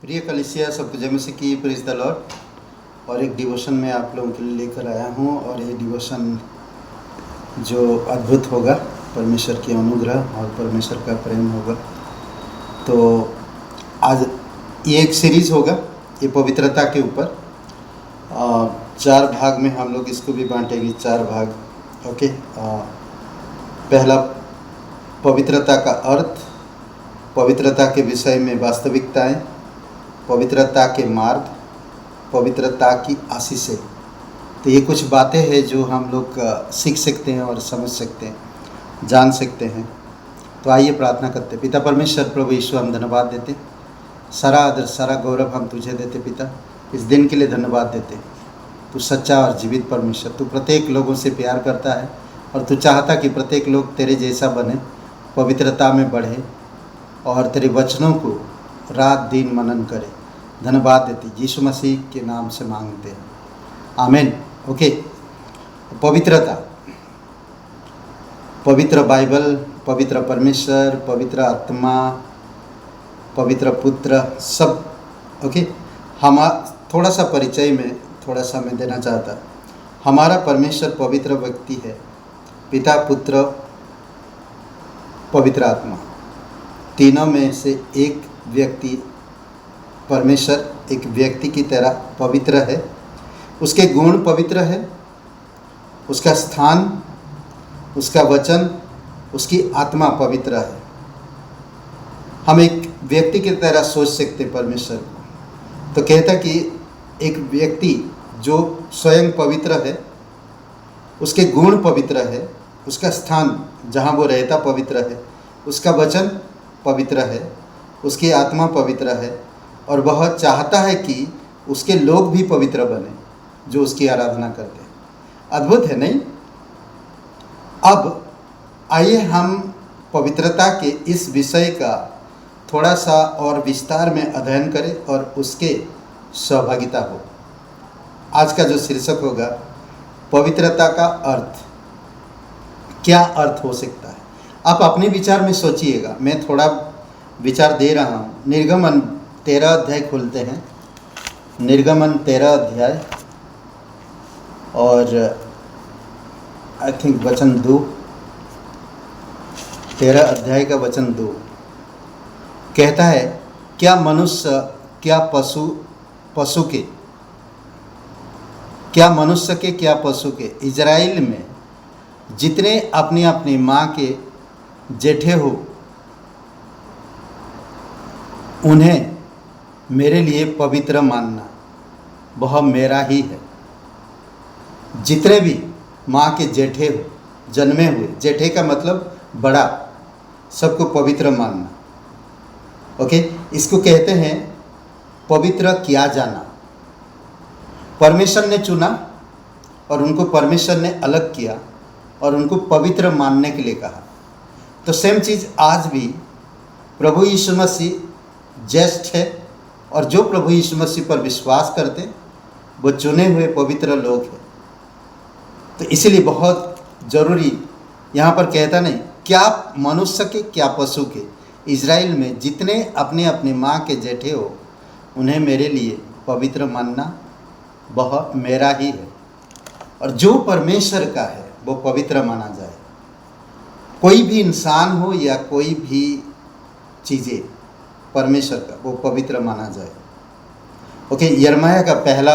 प्रिय कलीसिया, सबको जय मसीह की प्रेज द लॉर्ड। और एक डिवोशन मैं आप लोगों के लिए लेकर आया हूँ और ये डिवोशन जो अद्भुत होगा, परमेश्वर की अनुग्रह और परमेश्वर का प्रेम होगा। तो आज ये एक सीरीज़ होगा, ये पवित्रता के ऊपर 4 भाग में हम लोग इसको भी बांटेंगे, 4 भाग। ओके। पहला पवित्रता का अर्थ, पवित्रता के विषय में वास्तविकताएं, पवित्रता के मार्ग, पवित्रता की आशीषें। तो ये कुछ बातें हैं जो हम लोग सीख सकते हैं और समझ सकते हैं, जान सकते हैं। तो आइए प्रार्थना करते। पिता परमेश्वर, प्रभु यीशु, हम धन्यवाद देते, सारा आदर सारा गौरव हम तुझे देते। पिता, इस दिन के लिए धन्यवाद देते। तू सच्चा और जीवित परमेश्वर, तू प्रत्येक लोगों से प्यार करता है और तू चाहता कि प्रत्येक लोग तेरे जैसा बने, पवित्रता में बढ़े और तेरे वचनों को रात दिन मनन करे। धन्यवाद देते, यीशु मसीह के नाम से मांगते हैं, आमीन। ओके। पवित्रता, पवित्र बाइबल, पवित्र परमेश्वर, पवित्र आत्मा, पवित्र पुत्र, सब। ओके। हम थोड़ा सा परिचय में थोड़ा सा मैं देना चाहता। हमारा परमेश्वर पवित्र व्यक्ति है, पिता, पुत्र, पवित्र आत्मा। तीनों में से एक व्यक्ति, परमेश्वर एक व्यक्ति की तरह पवित्र है। उसके गुण पवित्र है, उसका स्थान, उसका वचन, उसकी आत्मा पवित्र है। हम एक व्यक्ति की तरह सोच सकते परमेश्वर को। तो कहता कि एक व्यक्ति जो स्वयं पवित्र है, उसके गुण पवित्र है, उसका स्थान जहाँ वो रहता पवित्र है, उसका वचन पवित्र है, उसकी आत्मा पवित्र है और वह चाहता है कि उसके लोग भी पवित्र बने जो उसकी आराधना करते हैं। अद्भुत है नहीं? अब आइए हम पवित्रता के इस विषय का थोड़ा सा और विस्तार में अध्ययन करें और उसके सहभागिता हो। आज का जो शीर्षक होगा, पवित्रता का अर्थ। क्या अर्थ हो सकता है? आप अपने विचार में सोचिएगा, मैं थोड़ा विचार दे रहा हूँ। निर्गमन 13 अध्याय खोलते हैं। निर्गमन 13 अध्याय और आई थिंक वचन 2, 13 अध्याय का वचन 2 कहता है, क्या मनुष्य, क्या पशु के, क्या मनुष्य के, क्या पशु के, इजराइल में जितने अपनी अपनी माँ के जेठे हो, उन्हें मेरे लिए पवित्र मानना, वह मेरा ही है। जितने भी माँ के जेठे हो, जन्मे हुए, जेठे का मतलब बड़ा, सबको पवित्र मानना। ओके। इसको कहते हैं पवित्र किया जाना। परमेश्वर ने चुना और उनको परमेश्वर ने अलग किया और उनको पवित्र मानने के लिए कहा। तो सेम चीज़ आज भी प्रभु यीशु मसीह ज्येष्ठ है और जो प्रभु यीशु मसीह पर विश्वास करते वो चुने हुए पवित्र लोग हैं। तो इसीलिए बहुत ज़रूरी यहाँ पर कहता नहीं, क्या मनुष्य के, क्या पशु के, इजराइल में जितने अपने अपने माँ के जेठे हो, उन्हें मेरे लिए पवित्र मानना, वह मेरा ही है। और जो परमेश्वर का है वो पवित्र माना जाए। कोई भी इंसान हो या कोई भी चीज़ें, परमेश्वर का वो पवित्र माना जाए। ओके। यिर्मयाह का पहला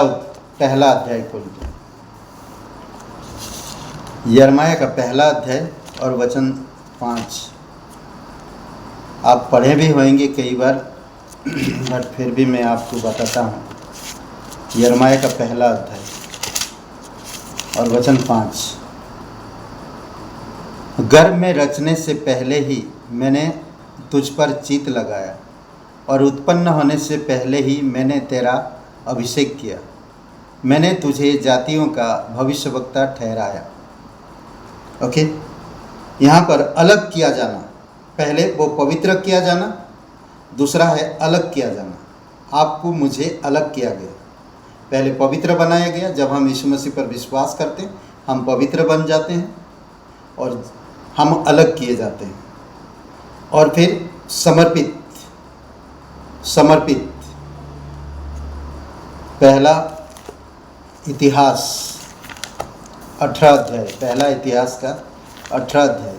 अध्याय खोलते हैं। यिर्मयाह का पहला अध्याय और वचन 5। आप पढ़े भी होंगे कई बार, बट फिर भी मैं आपको बताता हूँ। यिर्मयाह का पहला अध्याय और वचन 5। गर्भ में रचने से पहले ही मैंने तुझ पर चित्त लगाया और उत्पन्न होने से पहले ही मैंने तेरा अभिषेक किया। मैंने तुझे जातियों का भविष्यवक्ता ठहराया। ओके। यहाँ पर अलग किया जाना, पहले वो पवित्र किया जाना, दूसरा है अलग किया जाना। आपको मुझे अलग किया गया। पहले पवित्र बनाया गया, जब हम यीशु मसीह पर विश्वास करते हैं हम पवित्र बन जाते हैं और हम अलग किए जाते हैं। और फिर समर्पित पहला इतिहास 18 अध्याय, पहला इतिहास का 18 अध्याय।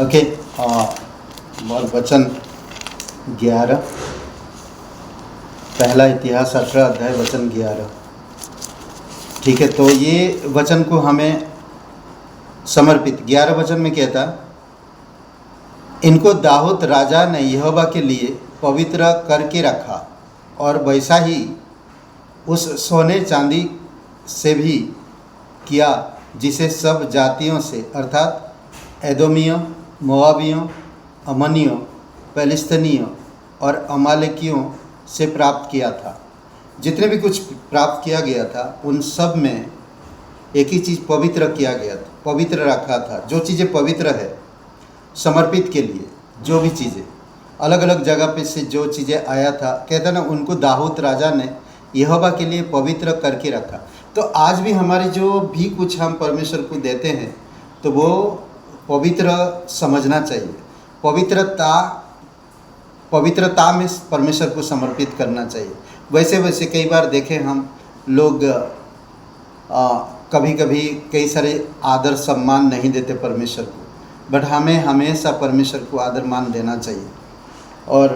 ओके, और वचन 11, पहला इतिहास 18 अध्याय वचन 11। ठीक है, तो ये वचन को हमें समर्पित 11 वचन में कहता, इनको दाऊद राजा ने यहोवा के लिए पवित्र करके रखा और वैसा ही उस सोने चांदी से भी किया जिसे सब जातियों से अर्थात एदोमियों, मोआबियों, अमनियों, पेलिस्तीनियों और अमालेकियों से प्राप्त किया था। जितने भी कुछ प्राप्त किया गया था उन सब में एक ही चीज़ पवित्र किया गया था, पवित्र रखा था। जो चीज़ें पवित्र है समर्पित के लिए, जो भी चीज़ें अलग अलग जगह पे से जो चीज़ें आया था, कहता ना उनको दाऊद राजा ने यहोवा के लिए पवित्र करके रखा। तो आज भी हमारी जो भी कुछ हम परमेश्वर को देते हैं तो वो पवित्र समझना चाहिए, पवित्रता में परमेश्वर को समर्पित करना चाहिए। वैसे कई बार देखें हम लोग कभी कभी कई सारे आदर सम्मान नहीं देते परमेश्वर को, बट हमें हमेशा परमेश्वर को आदर मान देना चाहिए। और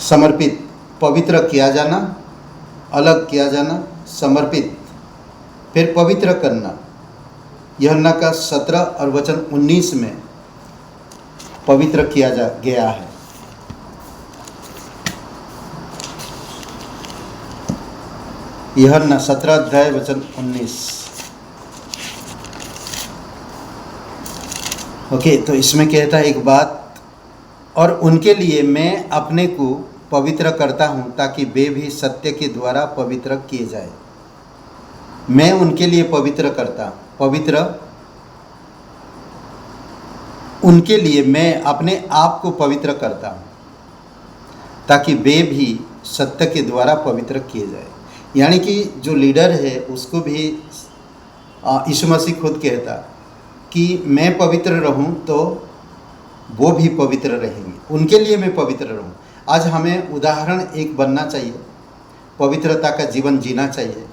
समर्पित, पवित्र किया जाना, अलग किया जाना, समर्पित, फिर पवित्र करना। यूहन्ना का 17 और वचन 19 में पवित्र किया गया है। यूहन्ना 17 अध्याय वचन 19। ओके, तो इसमें कहता है एक बात, और उनके लिए मैं अपने को पवित्र करता हूँ ताकि वे भी सत्य के द्वारा पवित्र किए जाए। मैं उनके लिए पवित्र करता, पवित्र उनके लिए मैं अपने आप को पवित्र करता हूँ ताकि वे भी सत्य के द्वारा पवित्र किए जाए। यानी कि जो लीडर है उसको भी यीशु मसीह खुद कहता कि मैं पवित्र रहूं तो वो भी पवित्र रहेंगे, उनके लिए मैं पवित्र रहूं। आज हमें उदाहरण एक बनना चाहिए, पवित्रता का जीवन जीना चाहिए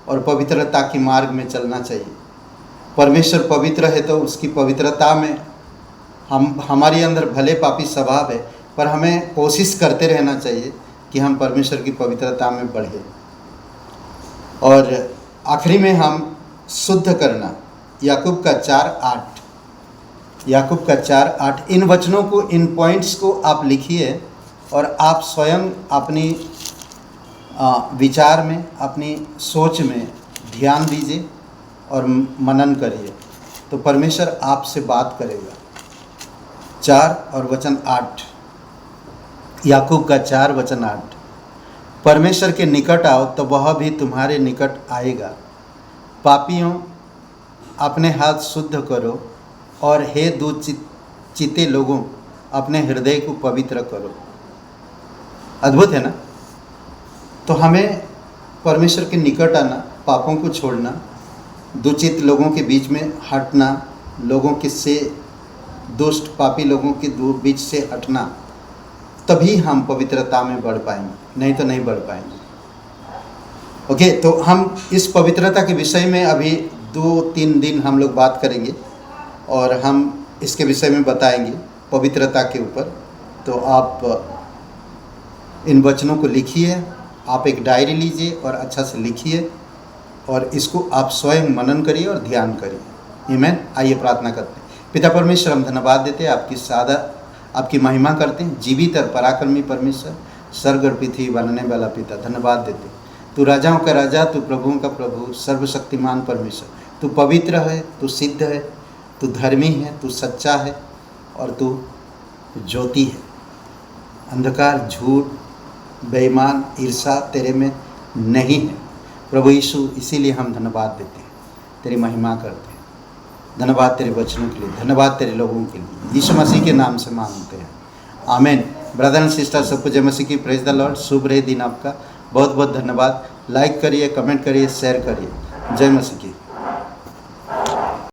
और पवित्रता की मार्ग में चलना चाहिए। परमेश्वर पवित्र है तो उसकी पवित्रता में हमारे अंदर भले पापी स्वभाव है, पर हमें कोशिश करते रहना चाहिए कि हम परमेश्वर की पवित्रता में बढ़ें। और आखिरी में हम शुद्ध करना, याकूब का 4:8, याकूब का 4:8। इन वचनों को, इन पॉइंट्स को आप लिखिए और आप स्वयं अपनी विचार में, अपनी सोच में ध्यान दीजिए और मनन करिए, तो परमेश्वर आपसे बात करेगा। 4 और वचन 8, याकूब का 4 वचन 8। परमेश्वर के निकट आओ तो वह भी तुम्हारे निकट आएगा। पापियों, अपने हाथ शुद्ध करो और हे दूध चिते लोगों, अपने हृदय को पवित्र करो। अद्भुत है ना। तो हमें परमेश्वर के निकट आना, पापों को छोड़ना, दूषित लोगों के बीच में हटना, लोगों के से दुष्ट पापी लोगों के बीच से हटना, तभी हम पवित्रता में बढ़ पाएंगे, नहीं तो नहीं बढ़ पाएंगे। ओके, तो हम इस पवित्रता के विषय में अभी 2-3 दिन हम लोग बात करेंगे और हम इसके विषय में बताएंगे पवित्रता के ऊपर। तो आप इन वचनों को लिखिए, आप एक डायरी लीजिए और अच्छा से लिखिए और इसको आप स्वयं मनन करिए और ध्यान करिए। आमीन। आइए प्रार्थना करते हैं। पिता परमेश्वर, हम धन्यवाद देते हैं, आपकी महिमा करते हैं। जीवित और पराक्रमी परमेश्वर, स्वर्ग और पृथ्वी बनाने वाला पिता, धन्यवाद देते हैं। तू राजाओं का राजा, तू प्रभुओं का प्रभु, सर्वशक्तिमान परमेश्वर, तू पवित्र है, तू सिद्ध है, तू धर्मी है, तू सच्चा है और तू ज्योति है। अंधकार, झूठ, बेईमान, ईर्षा तेरे में नहीं है प्रभु यीशु। इसीलिए हम धन्यवाद देते हैं, तेरी महिमा करते हैं। धन्यवाद तेरे वचनों के लिए, धन्यवाद तेरे लोगों के लिए, यीशु मसीह के नाम से मांगते हैं, आमीन। ब्रदर एंड सिस्टर, सबको जय मसीह की, प्रेज द लॉर्ड। शुभ रहे दिन आपका। बहुत बहुत धन्यवाद। लाइक करिए, कमेंट करिए, शेयर करिए। जय मसीह की।